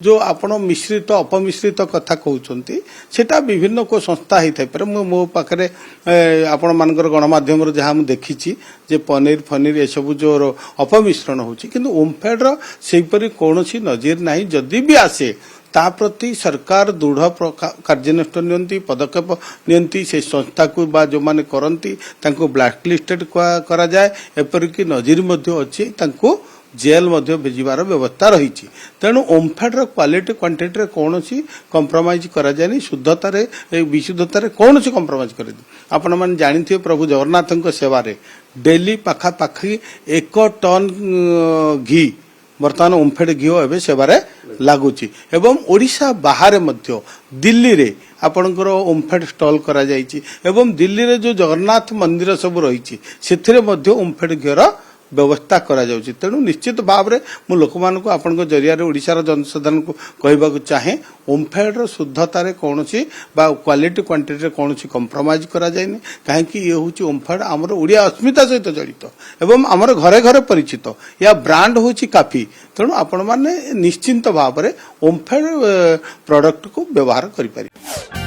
जो आपण मिश्रित अपमिश्रित कथा कहते सेटा विभिन्न को संस्था ही थाई मो पाखे आपण मानकर गणमाध्यम जहाँ मुझे देखी जे पनीर फनीर ये सब जो अपमिश्रण होची किंतु ओमफेड सेपरी कौन नजीर ना जदि भी आसे ता प्रति सरकार दृढ़ कार्यानुष्ठान नियंती पदक्षेप नियंती से संस्था को बा जो माने करंती तांको ब्लैकलिस्टेड करा जाए एपरिक नजीर मध्य अच्छी तांको जेल मध्य भेजिबार व्यवस्था रही तेणु ओमफेड क्वालिटी क्वांटिटी कौन कंप्रोमाइज करा जाए शुद्धतार विशुद्धतार कौन कंप्रोमाइज कर आपण मैंने जानी प्रभु जगन्नाथ सेवारे डेली पाखापाखि 1 टन घी बर्तमान ओमफेड घी एवं सेवार लगुच एवं ओडिशा बाहर मध्य दिल्ली रे आपणकर ओमफेड स्टॉल करा जायछि एवं दिल्ली रे जो जगन्नाथ मंदिर सब रही से ओमफेड घीर व्यवस्था करा जाउछि तेणु निश्चित भाव में मु लोक मान को आपण जरिया ओडिशार जनसाधारण को कहबाक चाहे ओमफेड शुद्धतार कौन क्वालिटी क्वांटिटी कौन कंप्रोमाइज करा जाए कहीं ये हूँ ओमफेड आमर ओडिया अस्मिता सहित जड़ित एवं आमर घरे घरे परिचित या ब्रांड हूँ काफी तेणु आपण मैंने निश्चिंत भाव में ओमफेड प्रोडक्ट को व्यवहार करें।